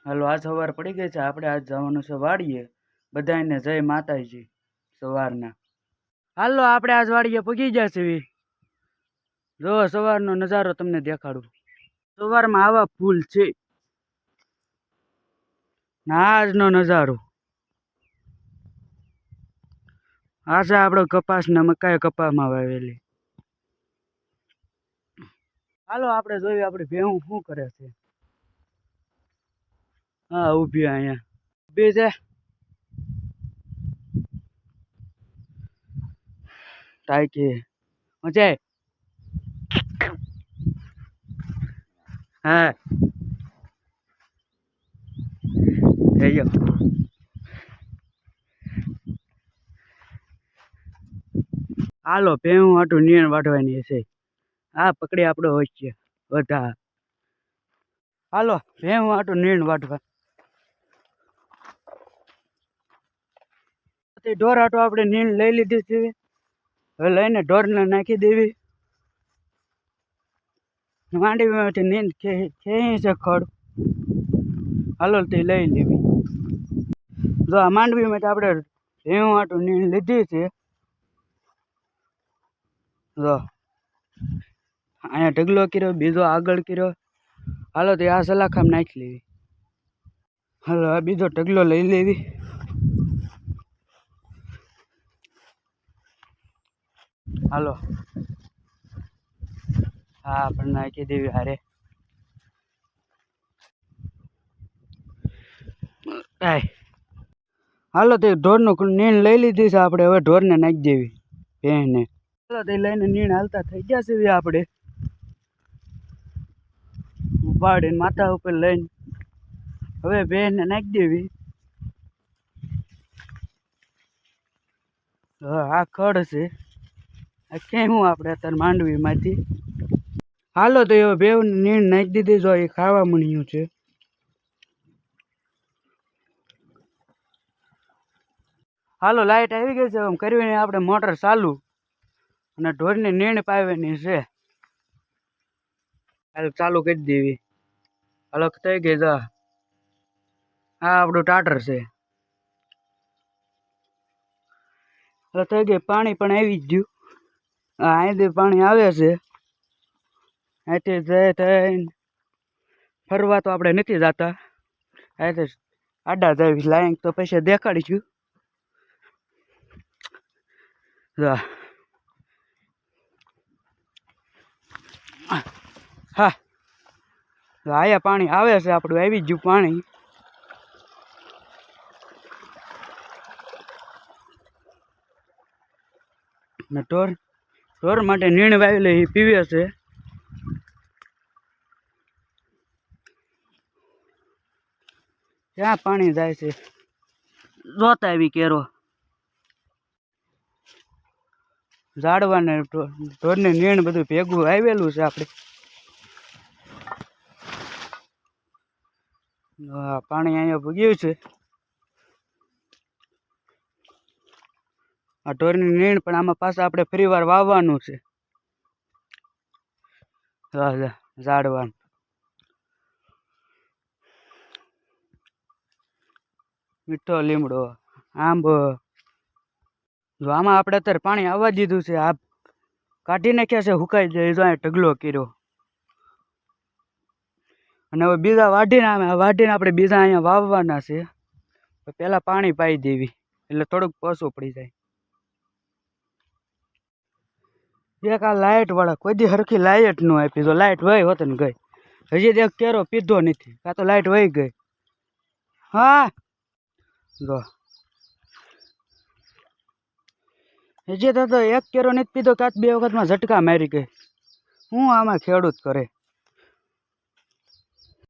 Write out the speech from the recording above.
હાલો આજ સવાર પડી ગઈ છે, આપણે આજ જવાનું છે વાડીએ. બધાને જય માતાજી સવારના. હાલો આપણે આજ વાડીએ પગી ગયા છીએ. જો સવારનો નજારો તમને દેખાડું. સવારમાં આવા ફૂલ છે ના આજનો નજારો. આ છે આપણો કપાસ ને મકાઈ કપાસમાં વાવેલી. હાલો આપણે જોઈએ આપણી ભેહું શું કરે છે. હા ઊભી અહીંયા ઊભી છે. ટાઈકી મજે હા થઈ ગયો. હાલો ભેહું હાટું નીણ વાઢવાની છે. હા પકડી આપણો હોય છે બધા. હાલો ભેહું હાટું નીણ વાઢવા. ઢોર હાટું આપણે નીણ લઈ લીધી છે. હવે લઈને ઢોરને નાખી દેવી. માંડવીમાંથી નીંદ ખેંચી છે ખડ. હાલો તે લઈ લેવી. જો આ માંડવીમાંથી આપણે ભેહું હાટું નીણ લીધી છે. જો અહીંયા ઢગલો કર્યો, બીજો આગળ કર્યો. હાલો તે આ સલાખામાં નાખી લેવી. હાલો આ બીજો ઢગલો લઈ લેવી. હાલો હા પણ નાખી દેવી હારે. હાલો તે ઢોરનું નીણ લઈ લીધી છે આપણે. હવે ઢોરને નાખી દેવી ભેંને. હાલો તે લઈને નીણ હાલતા થઈ ગયા છે આપણે. ઉપાડીને માથા ઉપર લઈને હવે ભેંને નાખી દેવી. આ ખડ છે. આ કેવું આપણે અત્યારે માંડવીમાંથી. હાલો તો એ ભેંને નીણ નાખી દીધી. જો એ ખાવા મળ્યું છે. હાલો લાઈટ આવી ગઈ છે. આમ કરીને આપણે મોટર ચાલુ અને ઢોરની નીણ પાવાની છે. હાલ ચાલુ કરી દેવી. હાલો થઈ ગઈ. જા આ આપણું ટાટર છે. હાલો થઈ ગઈ. પાણી પણ આવી જ ગયું. અહીંથી પાણી આવે છે. અહીંથી થઈને ફરવા તો આપણે નથી જતા. અહીંથી આડા જાય લાઈન તો પછી દેખાડીશું. હા આયા પાણી આવે છે. આપણું આવી ગયું પાણી. ને ઢોર માટે નીણ વાવેલી એ પીવે છે. ક્યાં પાણી જાય છે જોતા આવી કેરો. ઝાડવાને ઢોરને નીણ બધું ભેગું આવેલું છે આપણે. પાણી અહીંયા ભૂગ્યું છે. આ ઢોરની નીણ પણ આમાં પાછા આપણે ફરી વાર વાવવાનું છે. ઝાડવા મીઠો લીમડો આંબ. જો આમાં આપણે અત્યારે પાણી આવવા દીધું છે. આ કાઢી નાખ્યા છે. સુકાઈ જાય. જો અહીંયા ઢગલો કર્યો. અને હવે બીજા વાઢીને આપણે બીજા અહીંયા વાવવાના છે. પહેલાં પાણી પાઈ દેવી એટલે થોડુંક પોસું પડી જાય. એક આ લાઇટ વાળા કોઈ દી હરખી લાઇટ ન આપી. તો લાઇટ વહી હોત ને ગઈ. હજી એક કેરો પીધો નથી. કાં તો લાઇટ વહી ગઈ. હા જો હજી તો એક કેરો નથી પીધો. કાં 2 વખતમાં ઝટકા મારી ગઈ. હું આમાં ખેડૂત કરે.